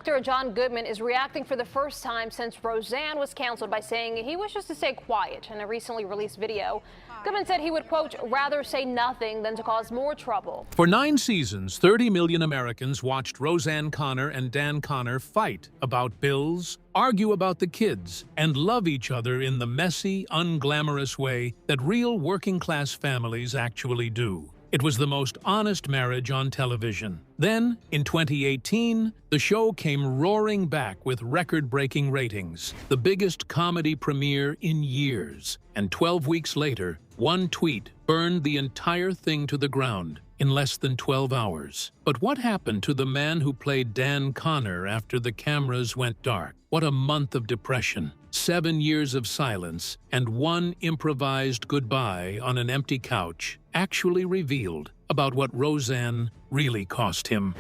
Actor John Goodman is reacting for the first time since Roseanne was canceled by saying he wishes to stay quiet in a recently released video. Goodman said he would, quote, rather say nothing than to cause more trouble. For 9 seasons, 30 million Americans watched Roseanne Connor and Dan Connor fight about bills, argue about the kids, and love each other in the messy, unglamorous way that real working-class families actually do. It was the most honest marriage on television. Then, in 2018, the show came roaring back with record-breaking ratings, the biggest comedy premiere in years. And 12 weeks later, one tweet burned the entire thing to the ground in less than 12 hours. But what happened to the man who played Dan Connor after the cameras went dark? What a month of depression, 7 years of silence, and one improvised goodbye on an empty couch actually revealed about what Roseanne really cost him.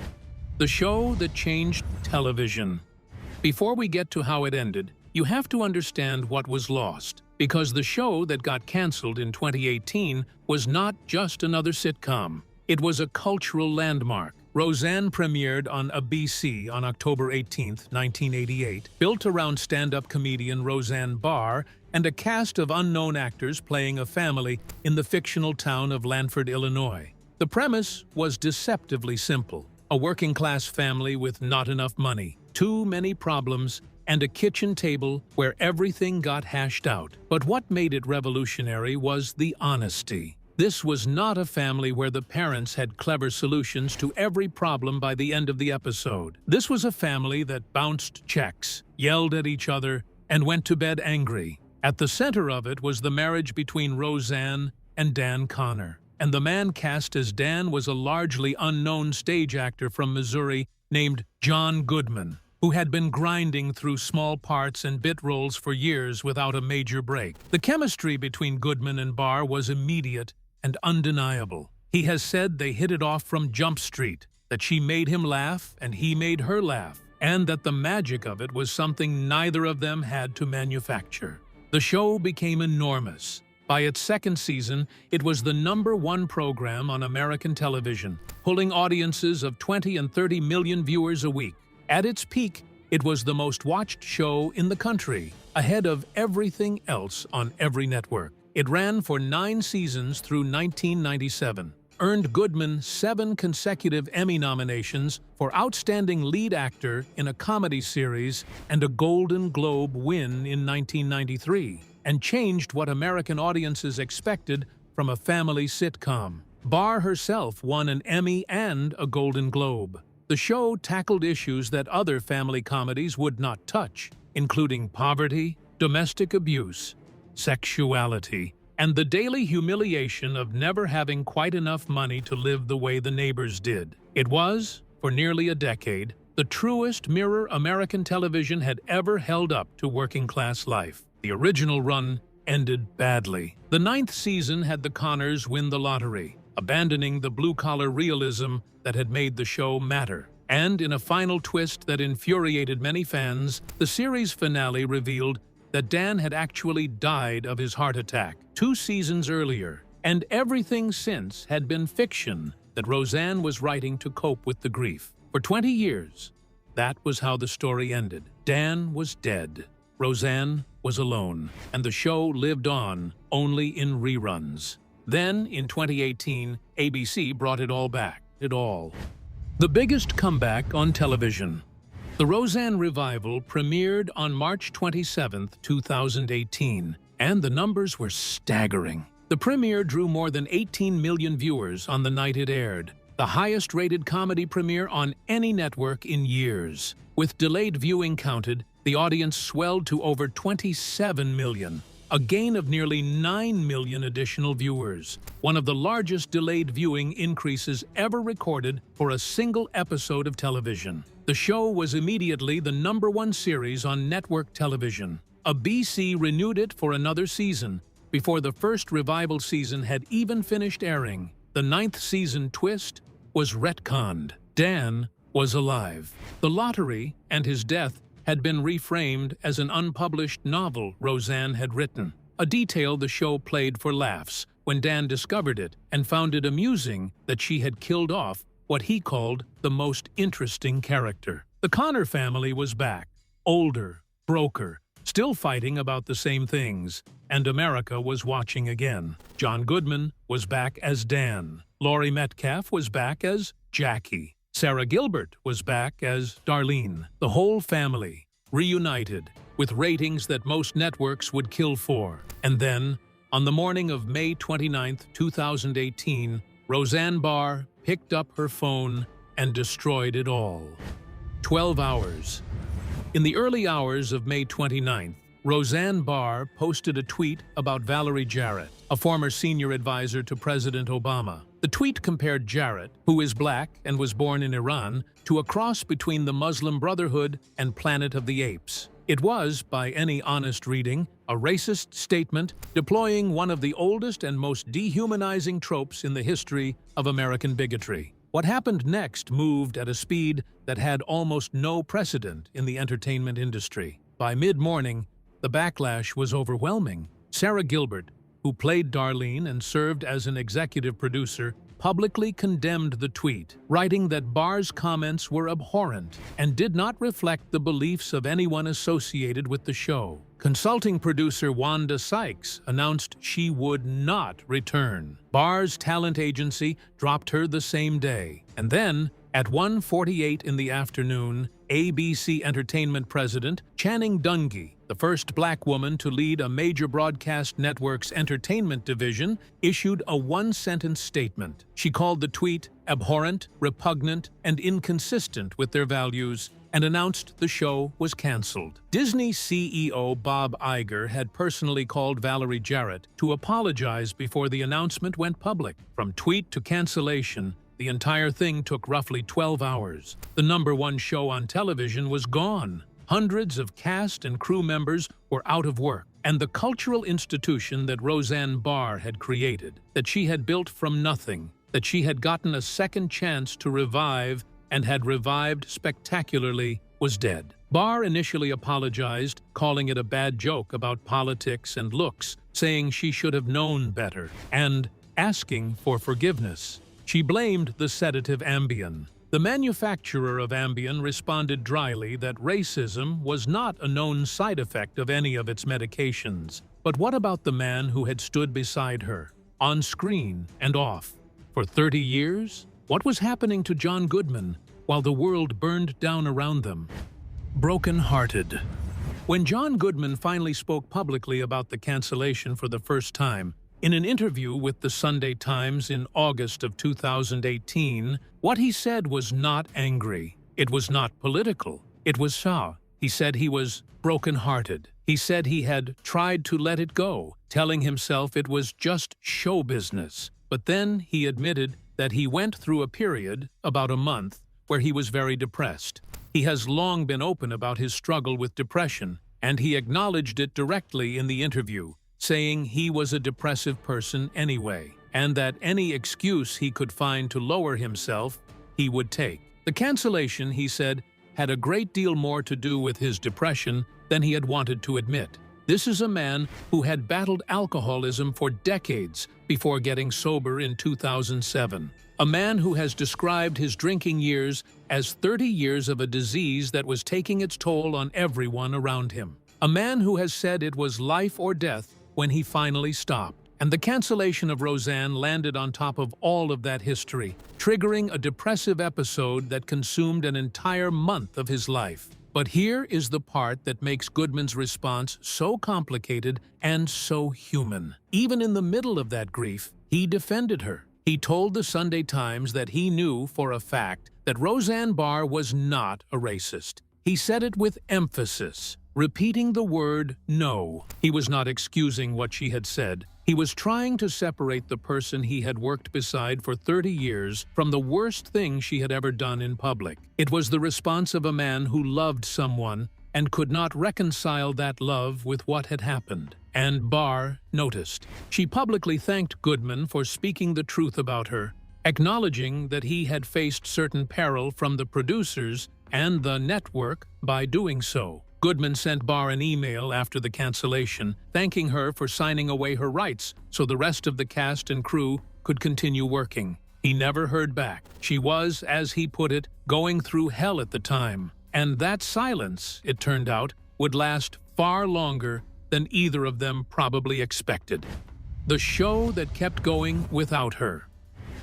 The show that changed television. Before we get to how it ended, you have to understand what was lost, because the show that got canceled in 2018 was not just another sitcom. It was a cultural landmark. Roseanne premiered on ABC on October 18, 1988, built around stand-up comedian Roseanne Barr and a cast of unknown actors playing a family in the fictional town of Lanford, Illinois. The premise was deceptively simple: a working-class family with not enough money, too many problems, and a kitchen table where everything got hashed out. But what made it revolutionary was the honesty. This was not a family where the parents had clever solutions to every problem by the end of the episode. This was a family that bounced checks, yelled at each other, and went to bed angry. At the center of it was the marriage between Roseanne and Dan Connor. And the man cast as Dan was a largely unknown stage actor from Missouri named John Goodman, who had been grinding through small parts and bit roles for years without a major break. The chemistry between Goodman and Barr was immediate and undeniable. He has said they hit it off from Jump Street, that she made him laugh and he made her laugh, and that the magic of it was something neither of them had to manufacture. The show became enormous. By its second season, it was the #1 program on American television, pulling audiences of 20 and 30 million viewers a week. At its peak, it was the most watched show in the country, ahead of everything else on every network. It ran for 9 seasons through 1997, earned Goodman 7 consecutive Emmy nominations for Outstanding Lead Actor in a Comedy Series and a Golden Globe win in 1993, and changed what American audiences expected from a family sitcom. Barr herself won an Emmy and a Golden Globe. The show tackled issues that other family comedies would not touch, including poverty, domestic abuse, sexuality, and the daily humiliation of never having quite enough money to live the way the neighbors did. It was, for nearly a decade, the truest mirror American television had ever held up to working-class life. The original run ended badly. The 9th season had the Connors win the lottery, abandoning the blue-collar realism that had made the show matter. And in a final twist that infuriated many fans, the series finale revealed that Dan had actually died of his heart attack 2 seasons earlier, and everything since had been fiction that Roseanne was writing to cope with the grief. For 20 years, that was how the story ended. Dan was dead. Roseanne was alone, and the show lived on only in reruns. Then, in 2018, ABC brought it all back. The biggest comeback on television. The Roseanne revival premiered on March 27, 2018, and the numbers were staggering. The premiere drew more than 18 million viewers on the night it aired, the highest-rated comedy premiere on any network in years. With delayed viewing counted, the audience swelled to over 27 million, a gain of nearly 9 million additional viewers, one of the largest delayed viewing increases ever recorded for a single episode of television. The show was immediately the #1 series on network television. ABC renewed it for another season before the first revival season had even finished airing. The 9th season twist was retconned. Dan was alive. The lottery and his death had been reframed as an unpublished novel Roseanne had written, a detail the show played for laughs when Dan discovered it and found it amusing that she had killed off what he called the most interesting character. The Connor family was back, older, broker, still fighting about the same things, and America was watching again. John Goodman was back as Dan. Laurie Metcalf was back as Jackie. Sarah Gilbert was back as Darlene. The whole family reunited, with ratings that most networks would kill for. And then, on the morning of May 29, 2018, Roseanne Barr picked up her phone and destroyed it all. 12 hours. In the early hours of May 29th, Roseanne Barr posted a tweet about Valerie Jarrett, a former senior advisor to President Obama. The tweet compared Jarrett, who is black and was born in Iran, to a cross between the Muslim Brotherhood and Planet of the Apes. It was, by any honest reading, a racist statement deploying one of the oldest and most dehumanizing tropes in the history of American bigotry. What happened next moved at a speed that had almost no precedent in the entertainment industry. By mid-morning, the backlash was overwhelming. Sarah Gilbert, who played Darlene and served as an executive producer, publicly condemned the tweet, writing that Barr's comments were abhorrent and did not reflect the beliefs of anyone associated with the show. Consulting producer Wanda Sykes announced she would not return. Barr's talent agency dropped her the same day. And then, at 1:48 in the afternoon, ABC Entertainment president Channing Dungey, the first black woman to lead a major broadcast network's entertainment division, issued a one-sentence statement. She called the tweet abhorrent, repugnant, and inconsistent with their values, and announced the show was canceled. Disney CEO Bob Iger had personally called Valerie Jarrett to apologize before the announcement went public. From tweet to cancellation, the entire thing took roughly 12 hours. The #1 show on television was gone. Hundreds of cast and crew members were out of work, and the cultural institution that Roseanne Barr had created, that she had built from nothing, that she had gotten a second chance to revive and had revived spectacularly, was dead. Barr initially apologized, calling it a bad joke about politics and looks, saying she should have known better, and asking for forgiveness. She blamed the sedative Ambien. The manufacturer of Ambien responded dryly that racism was not a known side effect of any of its medications. But what about the man who had stood beside her, on screen and off, for 30 years? What was happening to John Goodman while the world burned down around them? Broken-hearted. When John Goodman finally spoke publicly about the cancellation for the first time, in an interview with the Sunday Times in August of 2018, what he said was not angry. It was not political. It was saw. He said he was broken-hearted. He said he had tried to let it go, telling himself it was just show business. But then he admitted that he went through a period, about a month, where he was very depressed. He has long been open about his struggle with depression, and he acknowledged it directly in the interview, saying he was a depressive person anyway, and that any excuse he could find to lower himself, he would take. The cancellation, he said, had a great deal more to do with his depression than he had wanted to admit. This is a man who had battled alcoholism for decades before getting sober in 2007. A man who has described his drinking years as 30 years of a disease that was taking its toll on everyone around him. A man who has said it was life or death when he finally stopped. And the cancellation of Roseanne landed on top of all of that history, triggering a depressive episode that consumed an entire month of his life. But here is the part that makes Goodman's response so complicated and so human. Even in the middle of that grief, he defended her. He told the Sunday Times that he knew for a fact that Roseanne Barr was not a racist. He said it with emphasis, repeating the word no. He was not excusing what she had said. He was trying to separate the person he had worked beside for 30 years from the worst thing she had ever done in public. It was the response of a man who loved someone and could not reconcile that love with what had happened. And Barr noticed. She publicly thanked Goodman for speaking the truth about her, acknowledging that he had faced certain peril from the producers and the network by doing so. Goodman sent Barr an email after the cancellation, thanking her for signing away her rights so the rest of the cast and crew could continue working. He never heard back. She was, as he put it, going through hell at the time. And that silence, it turned out, would last far longer than either of them probably expected. The show that kept going without her.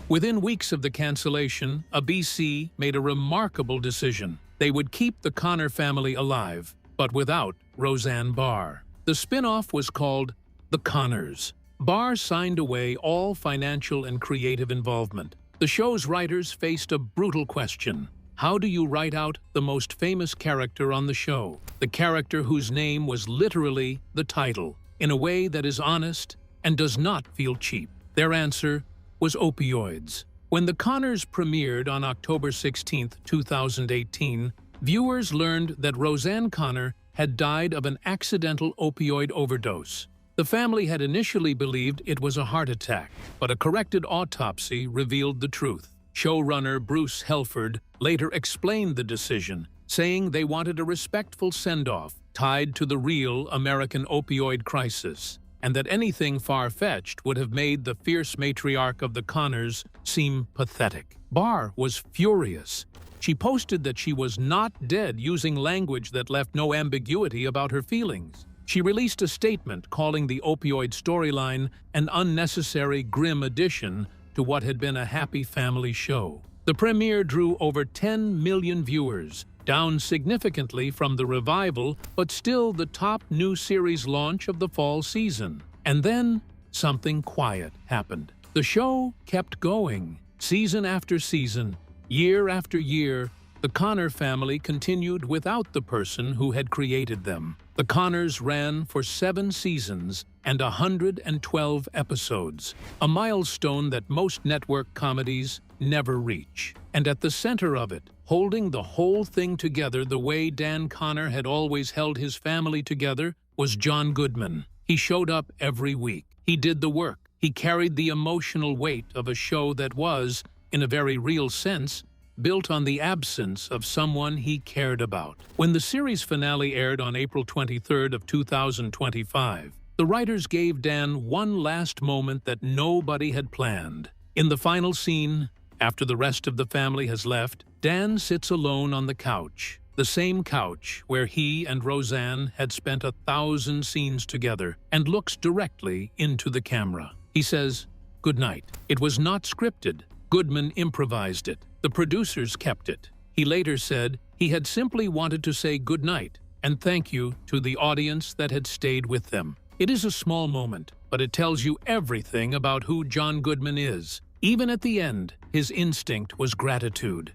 Within weeks of the cancellation, ABC made a remarkable decision. They would keep the Connor family alive, but without Roseanne Barr. The spin-off was called The Connors. Barr signed away all financial and creative involvement. The show's writers faced a brutal question. How do you write out the most famous character on the show? The character whose name was literally the title, in a way that is honest and does not feel cheap. Their answer was opioids. When The Connors premiered on October 16, 2018, viewers learned that Roseanne Connor had died of an accidental opioid overdose. The family had initially believed it was a heart attack, but a corrected autopsy revealed the truth. Showrunner Bruce Helford later explained the decision, saying they wanted a respectful send-off tied to the real American opioid crisis, and that anything far-fetched would have made the fierce matriarch of the Connors seem pathetic. Barr was furious. She posted that she was not dead, using language that left no ambiguity about her feelings. She released a statement calling the opioid storyline an unnecessary, grim addition to what had been a happy family show. The premiere drew over 10 million viewers, down significantly from the revival, but still the top new series launch of the fall season. And then, something quiet happened. The show kept going. Season after season, year after year, the Connor family continued without the person who had created them. The Connors ran for 7 seasons and 112 episodes, a milestone that most network comedies never reach. And at the center of it, holding the whole thing together the way Dan Connor had always held his family together, was John Goodman. He showed up every week. He did the work. He carried the emotional weight of a show that was, in a very real sense, built on the absence of someone he cared about. When the series finale aired on April 23rd of 2025, the writers gave Dan one last moment that nobody had planned. In the final scene, after the rest of the family has left, Dan sits alone on the couch, the same couch where he and Roseanne had spent 1,000 scenes together, and looks directly into the camera. He says, "Good night." It was not scripted. Goodman improvised it. The producers kept it. He later said he had simply wanted to say good night and thank you to the audience that had stayed with them. It is a small moment, but it tells you everything about who John Goodman is. Even at the end, his instinct was gratitude.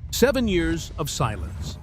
7 years of silence.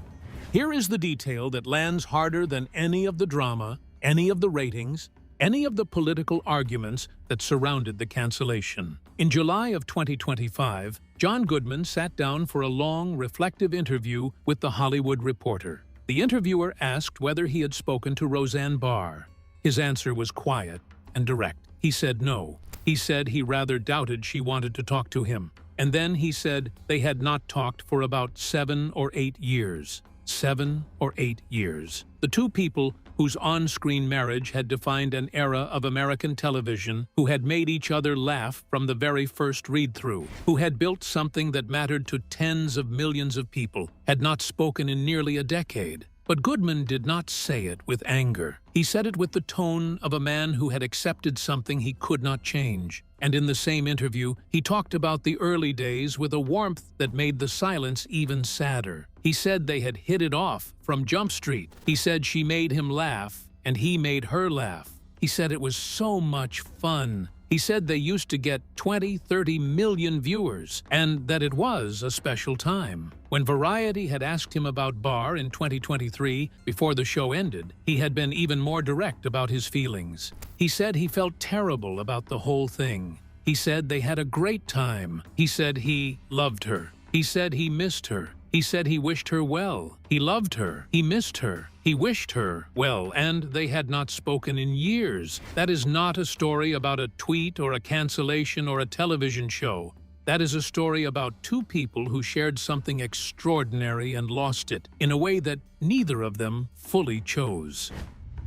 Here is the detail that lands harder than any of the drama, any of the ratings, any of the political arguments that surrounded the cancellation. In July of 2025, John Goodman sat down for a long, reflective interview with The Hollywood Reporter. The interviewer asked whether he had spoken to Roseanne Barr. His answer was quiet and direct. He said no. He said he rather doubted she wanted to talk to him. And then he said they had not talked for about 7 or 8 years. 7 or 8 years. The two people whose on-screen marriage had defined an era of American television, who had made each other laugh from the very first read-through, who had built something that mattered to tens of millions of people, had not spoken in nearly a decade. But Goodman did not say it with anger. He said it with the tone of a man who had accepted something he could not change. And in the same interview, he talked about the early days with a warmth that made the silence even sadder. He said they had hit it off from Jump Street. He said she made him laugh, and he made her laugh. He said it was so much fun. He said they used to get 20, 30 million viewers, and that it was a special time. When Variety had asked him about Barr in 2023, before the show ended, he had been even more direct about his feelings. He said he felt terrible about the whole thing. He said they had a great time. He said he loved her. He said he missed her. He said he wished her well. He loved her. He missed her. He wished her well, and they had not spoken in years. That is not a story about a tweet or a cancellation or a television show. That is a story about two people who shared something extraordinary and lost it in a way that neither of them fully chose.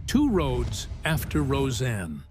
Two roads after Roseanne.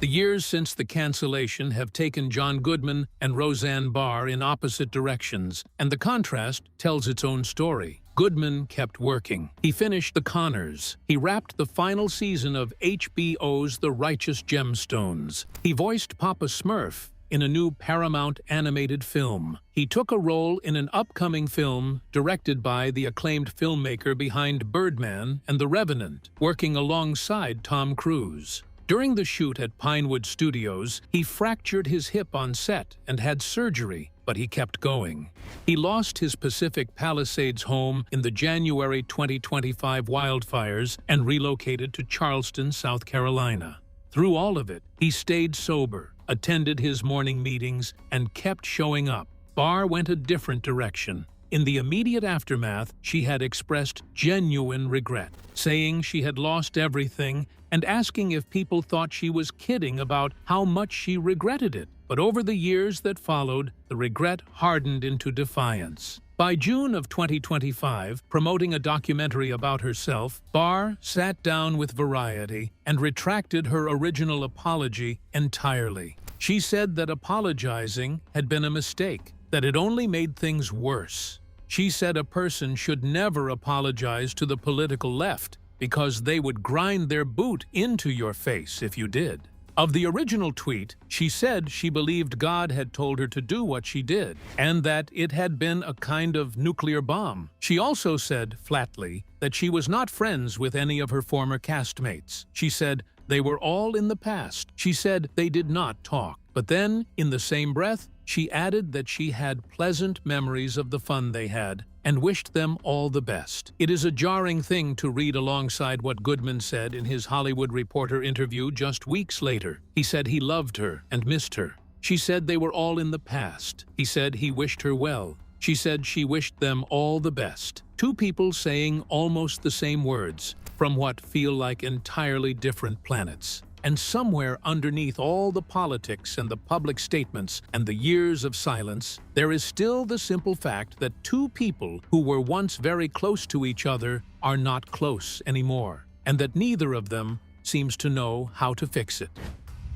The years since the cancellation have taken John Goodman and Roseanne Barr in opposite directions, and the contrast tells its own story. Goodman kept working. He finished The Conners. He wrapped the final season of HBO's The Righteous Gemstones. He voiced Papa Smurf in a new Paramount animated film. He took a role in an upcoming film directed by the acclaimed filmmaker behind Birdman and The Revenant, working alongside Tom Cruise. During the shoot at Pinewood Studios, he fractured his hip on set and had surgery, but he kept going. He lost his Pacific Palisades home in the January 2025 wildfires and relocated to Charleston, South Carolina. Through all of it, he stayed sober, attended his morning meetings, and kept showing up. Barr went a different direction. In the immediate aftermath, she had expressed genuine regret, saying she had lost everything and asking if people thought she was kidding about how much she regretted it. But over the years that followed, the regret hardened into defiance. By June of 2025, promoting a documentary about herself, Barr sat down with Variety and retracted her original apology entirely. She said that apologizing had been a mistake, that it only made things worse. She said a person should never apologize to the political left because they would grind their boot into your face if you did. Of the original tweet, she said she believed God had told her to do what she did, and that it had been a kind of nuclear bomb. She also said, flatly, that she was not friends with any of her former castmates. She said they were all in the past. She said they did not talk. But then, in the same breath, she added that she had pleasant memories of the fun they had and wished them all the best. It is a jarring thing to read alongside what Goodman said in his Hollywood Reporter interview just weeks later. He said he loved her and missed her. She said they were all in the past. He said he wished her well. She said she wished them all the best. Two people saying almost the same words from what feel like entirely different planets. And somewhere underneath all the politics and the public statements and the years of silence, there is still the simple fact that two people who were once very close to each other are not close anymore, and that neither of them seems to know how to fix it.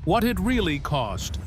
What it really cost.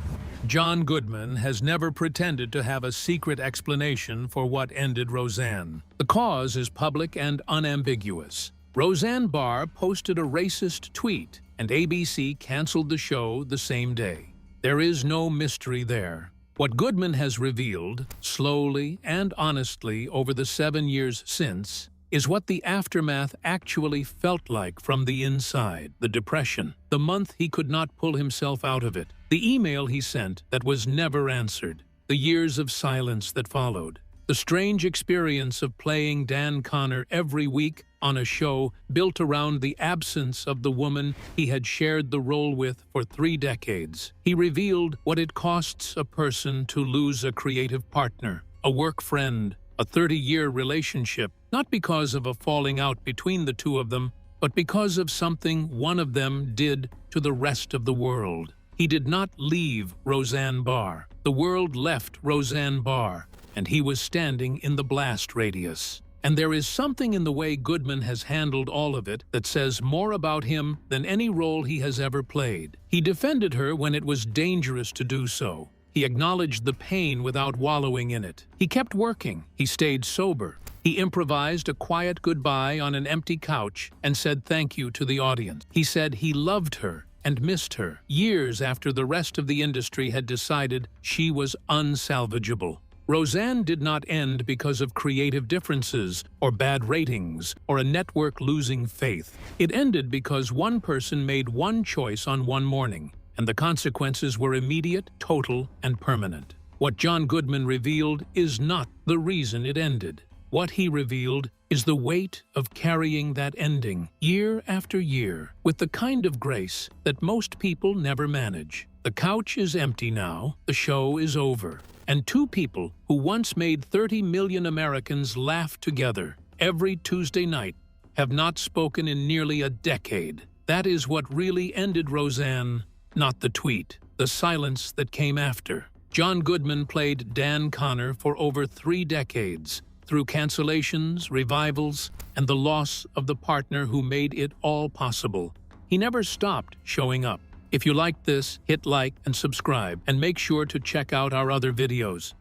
John Goodman has never pretended to have a secret explanation for what ended Roseanne. The cause is public and unambiguous. Roseanne Barr posted a racist tweet, and ABC canceled the show the same day. There is no mystery there. What Goodman has revealed, slowly and honestly over the 7 years since, is what the aftermath actually felt like from the inside. The depression, the month he could not pull himself out of it, the email he sent that was never answered, the years of silence that followed, the strange experience of playing Dan Connor every week on a show built around the absence of the woman he had shared the role with for 3 decades. He revealed what it costs a person to lose a creative partner, a work friend, a 30-year relationship, not because of a falling out between the two of them, but because of something one of them did to the rest of the world. He did not leave Roseanne Barr. The world left Roseanne Barr, and he was standing in the blast radius. And there is something in the way Goodman has handled all of it that says more about him than any role he has ever played. He defended her when it was dangerous to do so. He acknowledged the pain without wallowing in it. He kept working. He stayed sober. He improvised a quiet goodbye on an empty couch and said thank you to the audience. He said he loved her and missed her, years after the rest of the industry had decided she was unsalvageable. Roseanne did not end because of creative differences, or bad ratings, or a network losing faith. It ended because one person made one choice on one morning, and the consequences were immediate, total, and permanent. What John Goodman revealed is not the reason it ended. What he revealed is the weight of carrying that ending, year after year, with the kind of grace that most people never manage. The couch is empty now, the show is over. And two people who once made 30 million Americans laugh together every Tuesday night have not spoken in nearly a decade. That is what really ended Roseanne, not the tweet, the silence that came after. John Goodman played Dan Connor for over 3 decades, through cancellations, revivals, and the loss of the partner who made it all possible. He never stopped showing up. If you liked this, hit like and subscribe, and make sure to check out our other videos.